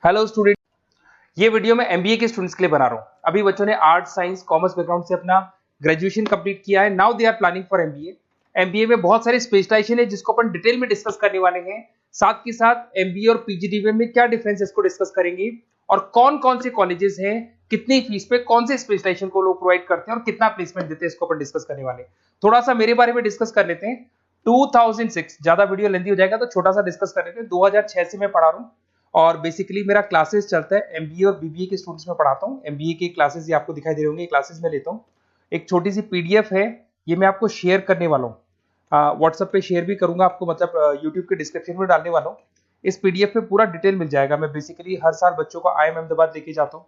Hello student, ये video मैं MBA के स्टूडेंट्स के लिए बना रहा हूँ। अभी बच्चों ने आर्ट साइंस कॉमर्स बैकग्राउंड से अपना ग्रेजुएशन कंप्लीट किया है। Now they are planning for MBA. MBA में बहुत सारे स्पेशलाइजेशन है जिसको अपन डिटेल में डिस्कस करने वाले हैं। साथ के साथ एमबीए और पीजीडीबीएम में क्या डिफरेंस है इसको डिस्कस करेंगे और कौन कौन से कॉलेजेस हैं, कितनी फीस पे कौन से स्पेशलाइजेशन को लोग प्रोवाइड करते हैं और कितना प्लेसमेंट देते हैं, इसको अपन डिस्कस करने वाले हैं। थोड़ा सा मेरे बारे में डिस्कस कर लेते हैं। 2006, ज्यादा वीडियो लेंथी हो जाएगा तो छोटा सा डिस्कस कर लेते हैं। 2006 से मैं पढ़ा रहा हूँ और बेसिकली मेरा क्लासेस चलता है। एमबीए और बीबीए के स्टूडेंट्स में पढ़ाता हूँ। एमबीए के क्लासेस ये आपको दिखाई दे रहे होंगे, क्लासेस में लेता हूँ। एक छोटी सी पीडीएफ है, ये मैं आपको शेयर करने वाला हूँ। व्हाट्सएप पे शेयर भी करूंगा आपको, मतलब यूट्यूब के डिस्क्रिप्शन में डालने वाला हूँ। इस पीडीएफ पे पूरा डिटेल मिल जाएगा। मैं बेसिकली हर साल बच्चों को IIM अहमदाबाद लेके जाता हूँ।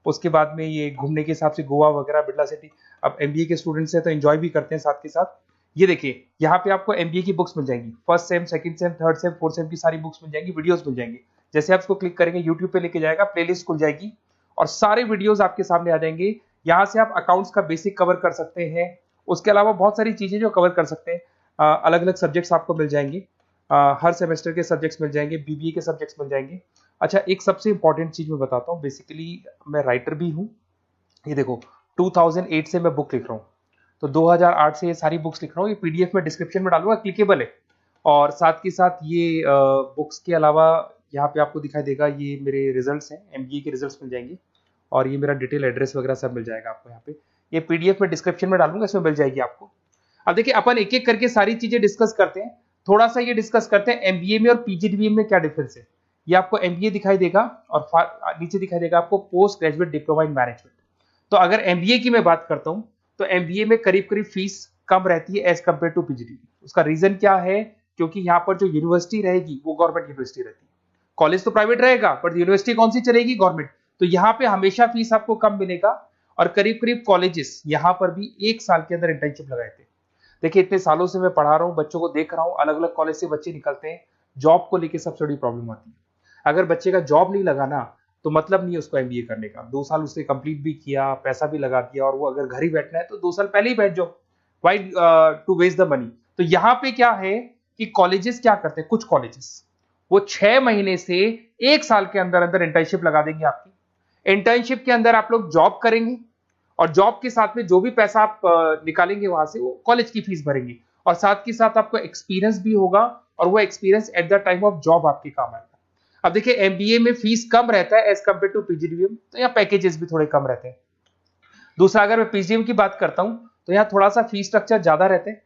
उसके बाद में ये घूमने के हिसाब से गोवा वगैरह, बिरला सिटी। अब एमबीए के स्टूडेंट्स हैं तो एंजॉय भी करते हैं साथ के साथ। ये देखिए, यहाँ पे आपको एमबीए की बुक्स मिल जाएंगी। First sem, second same, third same, fourth same की सारी बुक्स मिल जाएंगी, वीडियोस मिल जाएंगी। जैसे आप इसको क्लिक करेंगे यूट्यूब पे लेके जाएगा, प्लेलिस्ट खुल जाएगी और सारे वीडियोस आपके सामने आ जाएंगे। यहाँ से आप अकाउंट्स का बेसिक कवर कर सकते हैं। उसके अलावा बहुत सारी चीजें जो कवर कर सकते हैं। अलग अलग सब्जेक्ट्स आपको मिल जाएंगे। हर सेमेस्टर के सब्जेक्ट्स मिल जाएंगे, बीबीए के सब्जेक्ट्स मिल जाएंगे। अच्छा, एक सबसे इंपॉर्टेंट चीज मैं बताता हूँ। बेसिकली मैं राइटर भी हूँ। ये देखो, 2008 से मैं बुक लिख रहा हूँ, तो 2008 से ये सारी बुक्स लिख रहा हूँ। ये पीडीएफ में डिस्क्रिप्शन में डालूंगा, क्लिकेबल है। और साथ के साथ ये बुक्स के अलावा यहाँ पे आपको दिखाई देगा, ये मेरे रिजल्ट्स हैं, एमबीए के रिजल्ट्स मिल जाएंगे। और ये मेरा डिटेल एड्रेस वगैरह सब मिल जाएगा आपको यहाँ पे। ये पीडीएफ में डिस्क्रिप्शन में डालूंगा, इसमें मिल जाएगी आपको। अब देखिए, अपन एक एक करके सारी चीजें डिस्कस करते हैं। थोड़ा सा ये डिस्कस करते हैं एमबीए में और पीजीडीबीएम में क्या डिफरेंस है। ये आपको एमबीए दिखाई देगा और नीचे दिखाई देगा आपको post graduate diploma in management. तो अगर एमबीए की मैं बात करता हूं तो एमबीए में करीब करीब फीस कम रहती है एज कंपेयर टू पीजीडीबी। उसका रीजन क्या है? क्योंकि यहाँ पर जो यूनिवर्सिटी रहेगी वो गवर्नमेंट यूनिवर्सिटी रहती है। कॉलेज तो प्राइवेट रहेगा बट यूनिवर्सिटी कौन सी चलेगी? गवर्नमेंट। तो यहाँ पे हमेशा फीस आपको कम मिलेगा। और करीब करीब कॉलेजेस यहाँ पर भी 1 साल के अंदर इंटर्नशिप लगाए थे। देखिए, इतने सालों से मैं पढ़ा रहा हूँ, बच्चों को देख रहा हूँ, अलग अलग कॉलेज से बच्चे निकलते हैं। जॉब को लेकर सबसे बड़ी प्रॉब्लम आती है। अगर बच्चे का जॉब नहीं लगा ना, तो मतलब नहीं है उसको एमबीए करने का। 2 साल उसने कंप्लीट भी किया, पैसा भी लगा दिया, और वो अगर घर ही बैठना है तो 2 साल पहले ही बैठ जाओ। Why to waste the money? तो यहाँ पे क्या है कि कॉलेजेस क्या करते हैं, कुछ कॉलेजेस वो 6 महीने से 1 साल के अंदर अंदर इंटर्नशिप लगा देंगे आपकी। इंटर्नशिप के अंदर आप लोग जॉब करेंगे और जॉब के साथ में जो भी पैसा आप निकालेंगे वहां से, वो कॉलेज की फीस भरेंगे। और साथ के साथ आपको एक्सपीरियंस भी होगा और वो experience at the time of job आपके काम आएगा। अब देखिए, एमबीए में फीस कम रहता है एज कंपेयर टू पीजीडीबीएम, तो यहाँ पैकेजेस भी थोड़े कम रहते हैं। दूसरा, अगर मैं पीजीडीबीएम की बात करता हूं तो यहाँ थोड़ा सा फीस स्ट्रक्चर ज्यादा रहते हैं।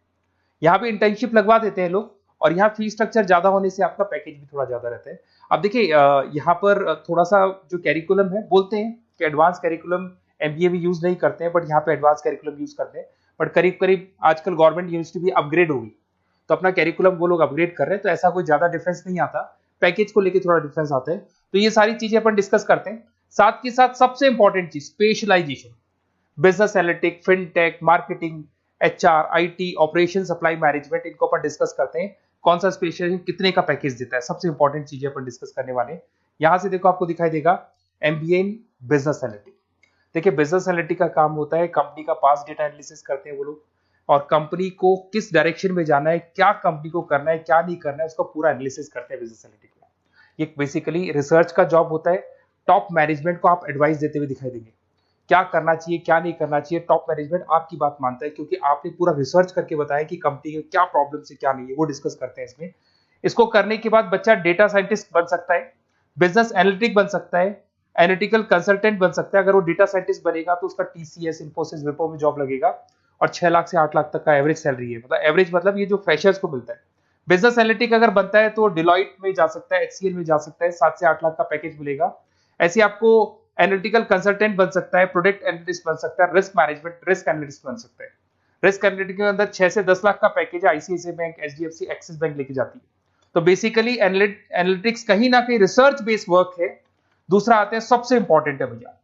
यहाँ भी इंटर्नशिप लगवा देते हैं लोग, और यहाँ फीस स्ट्रक्चर ज्यादा होने से आपका पैकेज भी थोड़ा ज्यादा रहता है। अब देखिए, यहाँ पर थोड़ा सा जो कैरिकुलम है, बोलते हैं कि एडवांस कैरिकुलम एमबीए भी यूज नहीं करते हैं, बट यहाँ पे एडवांस कैरिकुलम यूज करते हैं। बट करीब करीब आजकल गवर्नमेंट यूनिवर्सिटी भी अपग्रेड होगी, तो अपना कैरिकुलम वो लोग अपग्रेड कर रहे हैं, तो ऐसा कोई ज्यादा डिफरेंस नहीं आता। पैकेज को लेके थोड़ा डिफरेंस आता है। तो ये सारी चीजें अपन डिस्कस करते हैं। साथ के साथ सबसे इंपॉर्टेंट चीज, specialization. Business analytic, fintech, marketing, HR, IT, operation, supply management, इनको अपन डिस्कस करते हैं। कौन सा स्पेशलाइजेशन कितने का पैकेज देता है, सबसे इंपॉर्टेंट चीजें अपन डिस्कस करने वाले हैं। यहां से देखो, आपको दिखाई देगा एमबीए इन बिजनेस एनालिटिक। देखिए, बिजनेस एनालिटिक का काम होता है, कंपनी का पास डेटा एनालिसिस करते हैं वो लोग, और कंपनी को किस डायरेक्शन में जाना है, क्या कंपनी को करना है, क्या नहीं करना है, उसका पूरा एनालिसिस करते हैं बिजनेस एनालिटिक में। ये बेसिकली रिसर्च का जॉब होता है। टॉप मैनेजमेंट को आप एडवाइस देते हुए दिखाई देंगे, क्या करना चाहिए, क्या नहीं करना चाहिए। टॉप मैनेजमेंट आपकी बात मानता है, क्योंकि आपने पूरा रिसर्च करके बताया कि कंपनी में क्या प्रॉब्लम है, क्या नहीं है, वो डिस्कस करते हैं इसमें। इसको करने के बाद बच्चा डेटा साइंटिस्ट बन सकता है, बिजनेस एनालिटिक बन सकता है, एनालिटिकल कंसल्टेंट बन सकता है। अगर वो डेटा साइंटिस्ट बनेगा तो उसका टीसीएस, इंफोसिस, विप्रो में जॉब लगेगा, और 6 लाख से 8 लाख तक का एवरेज सैलरी है। मतलब एवरेज मतलब ये जो फ्रेशर्स को मिलता है। बिजनेस एनालिटिक अगर बनता है तो डिलॉइट में जा सकता है, एचसीएल में जा सकता है, 7 से 8 लाख का पैकेज मिलेगा। ऐसे आपको एनालिटिकल कंसल्टेंट बन सकता है, प्रोडक्ट एनालिस्ट बन सकता है, रिस्क मैनेजमेंट, रिस्क एनालिस्ट बन सकता है। रिस्क एनालिटिक के अंदर 6 से 10 लाख का पैकेज है, ICICI bank, HDFC, axis bank लेके जाती है। तो बेसिकली एनालिटिक्स कहीं ना कहीं रिसर्च बेस्ड वर्क है। दूसरा आते हैं, सबसे इंपॉर्टेंट है भैया,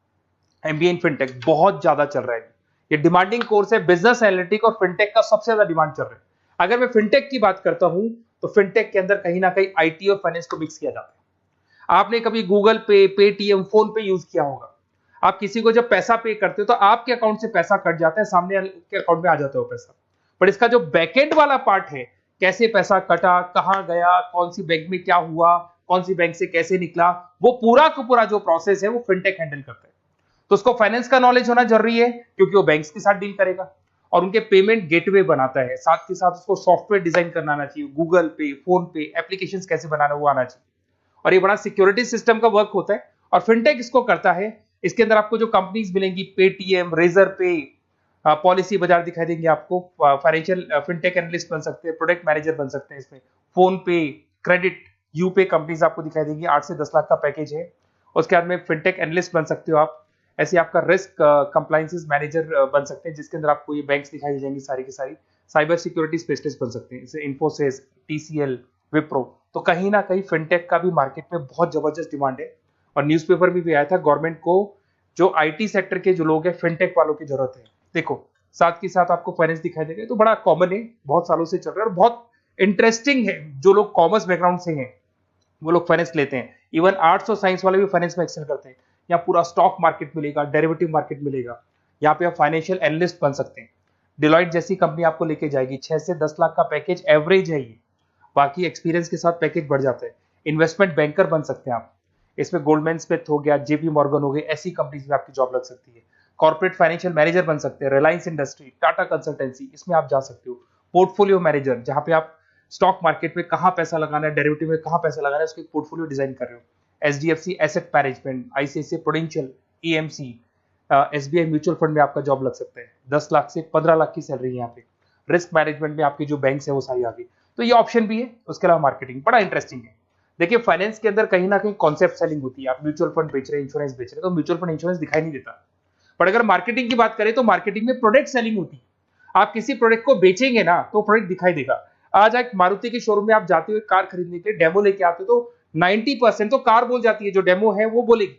एमबीए इन फिनटेक बहुत ज्यादा चल रहा है। ये डिमांडिंग कोर्स है। बिजनेस एनालिटिक और फिनटेक का सबसे ज्यादा डिमांड चल रहा है। अगर मैं फिनटेक की बात करता हूं तो फिनटेक के अंदर कहीं ना कहीं आईटी और फाइनेंस को मिक्स किया जाता है। आपने कभी गूगल पे, पेटीएम, फोन पे यूज किया होगा। आप किसी को जब पैसा पे करते हो तो आपके अकाउंट से पैसा कट जाता है, सामने के अकाउंट में आ जाता है वो पैसा। पर इसका जो बैकएंड वाला पार्ट है, कैसे पैसा कटा, कहां गया, कौन सी बैंक में क्या हुआ, कौन सी बैंक से कैसे निकला, वो पूरा का पूरा जो प्रोसेस है वो फिनटेक हैंडल करता है। तो उसको फाइनेंस का नॉलेज होना जरूरी है क्योंकि वो बैंक्स के साथ डील करेगा और उनके पेमेंट गेटवे बनाता है। साथ के साथ उसको सॉफ्टवेयर डिजाइन करना आना चाहिए, गूगल पे, फोन पे, एप्लीकेशन कैसे बनाना वो आना चाहिए। और ये बड़ा सिक्योरिटी सिस्टम का वर्क होता है और फिनटेक इसको करता है। इसके अंदर आपको जो कंपनीज मिलेंगी, पेटीएम, रेजर पे, पॉलिसी बाजार दिखाई देंगे आपको, फाइनेंशियल फिनटेक एनालिस्ट बन सकते हैं, प्रोडक्ट मैनेजर बन सकते हैं इसमें, फोन पे, क्रेडिट, यूपे कंपनीज आपको दिखाई देंगी। 8 से 10 लाख का पैकेज है। उसके बाद में फिनटेक एनालिस्ट बन सकते हो आप। ऐसे आपका रिस्क कंप्लायंसेस मैनेजर बन सकते हैं जिसके अंदर आपको ये बैंक्स दिखाई दे जाएंगी सारी की सारी। साइबर सिक्योरिटी स्पेशलिस्ट बन सकते हैं जैसे इन्फोसिस, टीसीएल, विप्रो। तो कहीं ना कहीं फिनटेक का भी मार्केट में बहुत जबरदस्त डिमांड है और न्यूज़पेपर में भी आया था गवर्नमेंट को जो आईटी सेक्टर के जो लोग हैं फिनटेक वालों की जरूरत है। देखो साथ के साथ आपको फाइनेंस दिखाई देगा, तो बड़ा कॉमन है, बहुत सालों से चल रहा है और बहुत इंटरेस्टिंग है। जो लोग कॉमर्स बैकग्राउंड से हैं वो लोग फाइनेंस लेते हैं। इवन आर्ट्स और साइंस वाले भी फाइनेंस में एक्सेल करते हैं। यहाँ पूरा स्टॉक मार्केट मिलेगा, डेरिवेटिव मार्केट मिलेगा। यहाँ पे आप फाइनेंशियल एनालिस्ट बन सकते हैं। डिलॉयट जैसी कंपनी आपको लेके जाएगी। 6 से 10 लाख का पैकेज एवरेज है ये, बाकी एक्सपीरियंस के साथ पैकेज बढ़ जाता है। इन्वेस्टमेंट बैंकर बन सकते हैं आप, इसमें गोल्डमैन स्मिथ हो गया, जेपी मॉर्गन हो गई, ऐसी कंपनीज में आपकी जॉब लग सकती है। कॉर्पोरेट फाइनेंशियल मैनेजर बन सकते हैं, रिलायंस इंडस्ट्री, टाटा कंसल्टेंसी, इसमें आप जा सकते हो। पोर्टफोलियो मैनेजर, जहां पे आप स्टॉक मार्केट में कहां पैसा लगाना है, डेरिवेटिव में कहां पैसा लगाना है, उसके पोर्टफोलियो डिजाइन कर रहे हो। HDFC asset management, ICICI prudential, EMC, SBI mutual fund में आपका जॉब लग सकता है। 10 लाख से 15 लाख की सैलरी है यहाँ पे। रिस्क मैनेजमेंट में आपकी जो बैंक्स है वो सारी आ गई। तो ये ऑप्शन भी है। उसके अलावा मार्केटिंग बड़ा इंटरेस्टिंग है। देखिए फाइनेंस के अंदर कहीं ना कहीं कॉन्सेप्ट सेलिंग होती है। आप म्यूचुअल फंड बेच रहे हैं, इंश्योरेंस बेच रहे हैं, तो म्यूचुअल फंड इंश्योरेंस दिखाई नहीं देता। पर अगर मार्केटिंग की बात करें तो मार्केटिंग में प्रोडक्ट सेलिंग होती है। आप किसी प्रोडक्ट को बेचेंगे ना तो प्रोडक्ट दिखाई देगा। आज एक मारुति के शोरूम में आप जाते हुए कार खरीदने के लिए डेमो लेके आते हो तो 90% तो कार बोल जाती है, जो डेमो है वो बोलेगी,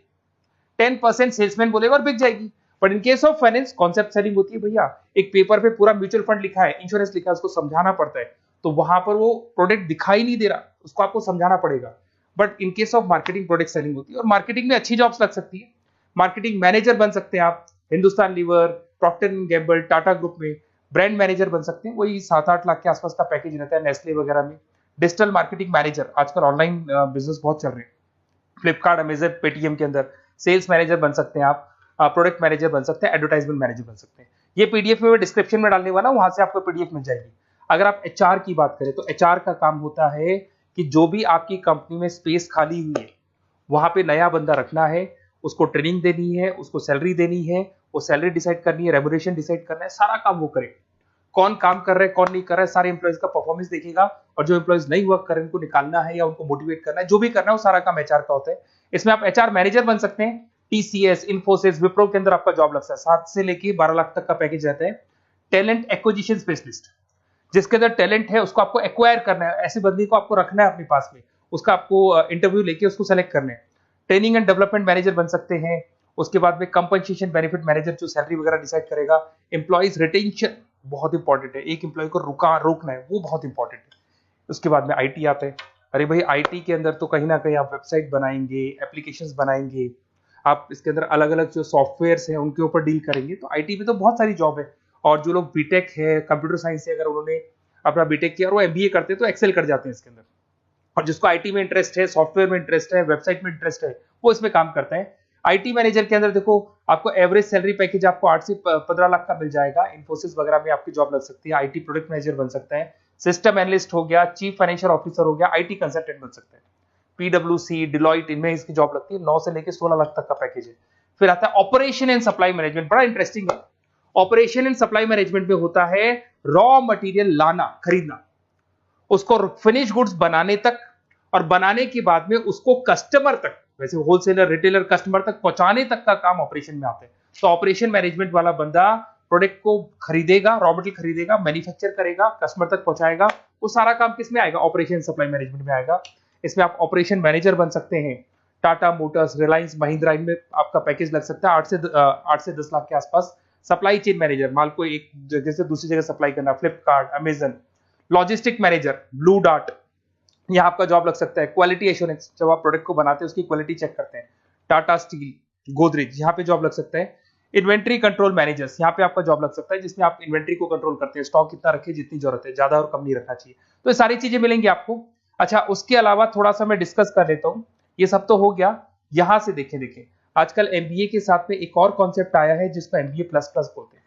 10% सेल्समैन बोलेगा और बिक जाएगी। But in case of finance concept selling होती है भैया। एक पेपर पे पूरा म्यूचुअल फंड लिखा है, इंश्योरेंस लिखा है, उसको समझाना पड़ता है। तो वहां पर वो प्रोडक्ट दिखाई नहीं दे रहा, उसको आपको समझाना पड़ेगा। But in case of marketing product selling होती है और मार्केटिंग में अच्छी जॉब्स लग सकती है। मार्केटिंग मैनेजर बन सकते हैं आप, Hindustan Lever, Procter and Gamble, Tata group में ब्रांड मैनेजर बन सकते हैं। वही 7-8 लाख के आसपास का पैकेज रहता है, नेस्ले वगैरह में। डिजिटल मार्केटिंग मैनेजर, आजकल ऑनलाइन बिजनेस बहुत चल रहे हैं, फ्लिपकार्ट, अमेजन, पेटीएम के अंदर सेल्स मैनेजर बन सकते हैं आप, प्रोडक्ट मैनेजर बन सकते हैं, एडवर्टाइजमेंट मैनेजर बन सकते हैं। ये पीडीएफ में मैं डिस्क्रिप्शन में डालने वाला हूं, वहां से आपको पीडीएफ मिल जाएगी। अगर आप एचआर की बात करें तो एचआर का काम होता है कि जो भी आपकी कंपनी में स्पेस खाली हुई है वहां पे नया बंदा रखना है, उसको ट्रेनिंग देनी है, उसको सैलरी देनी है, वो सैलरी डिसाइड करनी है, रेम्यूनरेशन डिसाइड करना है, सारा काम वो करे। कौन काम कर रहा है, कौन नहीं कर रहा है, सारे एम्प्लॉइज का परफॉर्मेंस देखेगा और जो एम्प्लॉइज नहीं वर्क कर रहे हैं उनको निकालना है या उनको मोटिवेट करना है, जो भी करना है वो सारा काम एचआर का होता है। इसमें आप एचआर मैनेजर बन सकते हैं। टीसीएस, इन्फोसिस, विप्रो के अंदर आपका जॉब लगता है। 7 से लेके 12 लाख तक का पैकेज रहता है। टैलेंट एक्विजिशन स्पेशलिस्ट, जिसके अंदर टैलेंट है उसको आपको एक्वायर करना है, ऐसे बंदे को आपको रखना है अपने पास में, उसका आपको इंटरव्यू लेके उसको सेलेक्ट करना है। ट्रेनिंग एंड डेवलपमेंट मैनेजर बन सकते हैं। उसके बाद में कंपनसेशन बेनिफिट मैनेजर, जो सैलरी वगैरह डिसाइड करेगा। एम्प्लॉइज रिटेंशन बहुत इंपॉर्टेंट है, एक एम्प्लॉय को रोकना है, वो बहुत इंपॉर्टेंट है। उसके बाद में आईटी आता है। अरे भाई आईटी के अंदर तो कहीं ना कहीं आप वेबसाइट बनाएंगे, एप्लीकेशंस बनाएंगे, आप इसके अंदर अलग अलग जो सॉफ्टवेयर्स हैं उनके ऊपर डील करेंगे। तो आईटी में तो बहुत सारी जॉब है। और जो लोग बीटेक है, कंप्यूटर साइंस से अगर उन्होंने अपना बीटेक किया और वो एमबीए करते हैं तो एक्सेल कर जाते हैं इसके अंदर। और जिसको आईटी में इंटरेस्ट है, सॉफ्टवेयर में इंटरेस्ट है, वेबसाइट में इंटरेस्ट है, वो इसमें काम करता है। आईटी मैनेजर के अंदर देखो आपको एवरेज सैलरी पैकेज आपको 8 से 15 लाख का मिल जाएगा। इन्फोसिस वगैरह में आपकी जॉब लग सकती है। आईटी प्रोडक्ट मैनेजर बन सकता है, सिस्टम एनालिस्ट हो गया, चीफ फाइनेंशियल ऑफिसर हो गया, आईटी कंसल्टेंट बन सकता है। पीडब्ल्यूसी, डिलॉयट, इनमें इसकी जॉब लगती है। 9 से लेकर 16 लाख तक का पैकेज है। फिर आता है ऑपरेशन एंड सप्लाई मैनेजमेंट, बड़ा इंटरेस्टिंग है। ऑपरेशन एंड सप्लाई मैनेजमेंट में होता है रॉ मटेरियल लाना, खरीदना, उसको फिनिश गुड्स बनाने तक और बनाने के बाद में उसको कस्टमर तक, वैसे होलसेलर, रिटेलर, कस्टमर तक पहुंचाने तक का काम ऑपरेशन में आता है। तो ऑपरेशन मैनेजमेंट वाला बंदा प्रोडक्ट को खरीदेगा, रॉ मटेरियल खरीदेगा, मैन्युफैक्चर करेगा, कस्टमर तक पहुंचाएगा। वो सारा काम किस में आएगा? ऑपरेशन सप्लाई मैनेजमेंट में आएगा। इसमें आप ऑपरेशन मैनेजर बन सकते हैं। टाटा मोटर्स, रिलायंस, महिंद्रा, इनमें आपका पैकेज लग सकता है 8 से 10 लाख के आसपास। सप्लाई चेन मैनेजर, माल को एक जगह से दूसरी जगह सप्लाई करना, Flipkart, Amazon. Logistic manager, blue dart, यहाँ आपका जॉब लग सकता है। क्वालिटी एश्योरेंस, जब आप प्रोडक्ट को बनाते हैं उसकी क्वालिटी चेक करते हैं। टाटा स्टील, गोदरेज, यहाँ पे जॉब लग सकता है। इन्वेंट्री कंट्रोल मैनेजर्स, यहाँ पे आपका जॉब लग सकता है, जिसमें आप इन्वेंट्री को कंट्रोल करते हैं, स्टॉक कितना रखे, जितनी जरूरत है, ज्यादा और कम नहीं रखना चाहिए। तो ये सारी चीजें मिलेंगी आपको। अच्छा, उसके अलावा थोड़ा सा मैं डिस्कस कर लेता हूँ। ये सब तो हो गया। यहां से देखें आजकल एमबीए के साथ में एक और कॉन्सेप्ट आया है जिसको एमबीए प्लस प्लस बोलते हैं।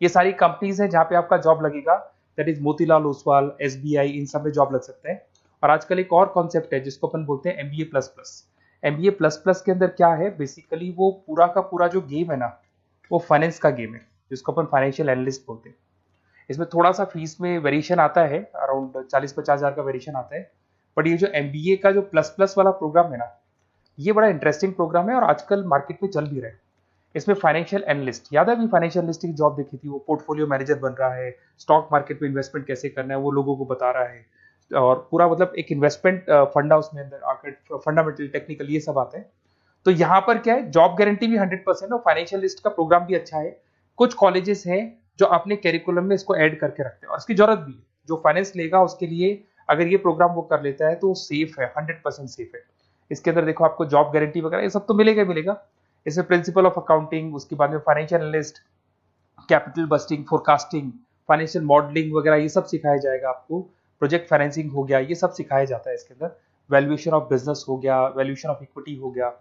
ये सारी कंपनीज हैं जहां पे आपका जॉब लगेगा, that is Motilal Oswal, SBI, इन सब में जॉब लग सकते हैं। और आजकल एक और कॉन्सेप्ट है जिसको अपन बोलते हैं MBA plus plus. MBA plus plus के अंदर क्या है, बेसिकली वो पूरा का पूरा जो गेम है ना, वो फाइनेंस का गेम है, जिसको अपन फाइनेंशियल एनालिस्ट बोलते हैं। इसमें थोड़ा सा फीस में वेरिएशन आता है, अराउंड 40-50 हज़ार का वेरिएशन आता है। बट ये जो एमबीए का जो प्लस प्लस वाला प्रोग्राम है ना, ये बड़ा इंटरेस्टिंग प्रोग्राम है और आजकल मार्केट में चल भी रहा है। इसमें फाइनेंशियल एनालिस्ट, याद है अभी फाइनेंशियल एनालिस्ट की जॉब देखी थी, वो पोर्टफोलियो मैनेजर बन रहा है, स्टॉक मार्केट में इन्वेस्टमेंट कैसे करना है वो लोगों को बता रहा है, और पूरा मतलब एक इन्वेस्टमेंट फंडा उसमें अंदर आकर फंडामेंटल टेक्निकल ये सब आते हैं। तो यहाँ पर क्या है, जॉब गारंटी भी 100% और फाइनेंशियल लिस्ट का प्रोग्राम भी अच्छा है। कुछ कॉलेजेस हैं जो अपने कैरिकुलम में इसको ऐड करके रखते हैं और इसकी जरूरत भी है। जो फाइनेंस लेगा उसके लिए अगर ये प्रोग्राम वो कर लेता है तो सेफ है, 100% सेफ है। इसके अंदर देखो आपको जॉब गारंटी वगैरह ये सब तो मिलेगा मिलेगा। इसमें प्रिंसिपल ऑफ अकाउंटिंग, उसके बाद में financial analyst, capital budgeting, forecasting, financial modelling वगैरह ये सब सिखाया जाएगा आपको। प्रोजेक्ट फाइनेंसिंग हो गया, ये सब सिखाया जाता है इसके अंदर। वैल्यूएशन ऑफ बिजनेस हो गया, वैल्यूएशन ऑफ इक्विटी हो गया,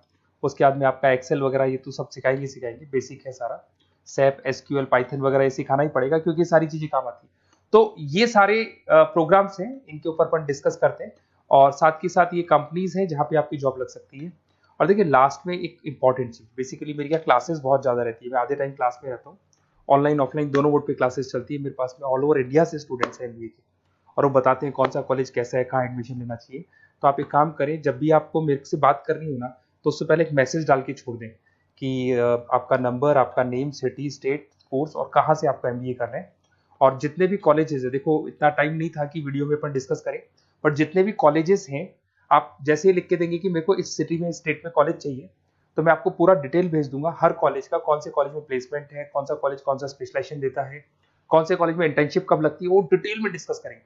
उसके बाद में आपका एक्सेल वगैरह ये तो सब सिखाएंगे, बेसिक है सारा। सैप, एसक्यूएल, पाइथन वगैरह ये सिखाना ही पड़ेगा क्योंकि सारी चीजें काम आती है। तो ये सारे प्रोग्राम्स हैं, इनके ऊपर अपन डिस्कस करते हैं। और साथ के साथ ये कंपनीज हैं जहाँ पे आपकी जॉब लग सकती है। और देखिए लास्ट में एक इंपॉर्टेंट चीज, बेसिकली मेरी क्या क्लासेस बहुत ज्यादा रहती है, मैं आधे टाइम क्लास में रहता हूँ। ऑनलाइन ऑफलाइन दोनों मोड पे क्लासेस चलती है मेरे पास में। ऑल ओवर इंडिया से स्टूडेंट्स हैं एमबीए के, और वो बताते हैं कौन सा कॉलेज कैसा है, कहाँ एडमिशन लेना चाहिए। तो आप एक काम करें, जब भी आपको मेरे से बात करनी हो ना, तो उससे पहले एक मैसेज डाल के छोड़ दें कि आपका नंबर, आपका नेम, सिटी, स्टेट, कोर्स और कहाँ से आपका एमबीए कर रहे हैं। और जितने भी कॉलेजेस है, देखो इतना टाइम नहीं था कि वीडियो में अपन डिस्कस करें, बट जितने भी कॉलेजेस हैं आप जैसे ही लिख के देंगे कि मेरे को इस सिटी में, इस स्टेट में कॉलेज चाहिए, तो मैं आपको पूरा डिटेल भेज दूंगा हर कॉलेज का, कौन से कॉलेज में प्लेसमेंट है, कौन सा कॉलेज कौन सा स्पेशलाइजेशन देता है, कौन से कॉलेज में इंटर्नशिप कब लगती है, वो डिटेल में डिस्कस करेंगे।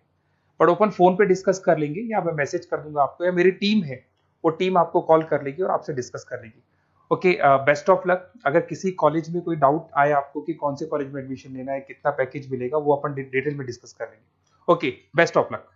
बट ओपन फोन पे डिस्कस कर लेंगे, या मैं मैसेज कर दूंगा आपको, या मेरी टीम है वो टीम आपको कॉल कर लेगी और आपसे डिस्कस कर लेगी। Okay, best of luck. अगर किसी कॉलेज में कोई डाउट आए आपको कि कौन से कॉलेज में एडमिशन लेना है, कितना पैकेज मिलेगा, वो अपन डिटेल में डिस्कस कर लेंगे। Okay, best of luck.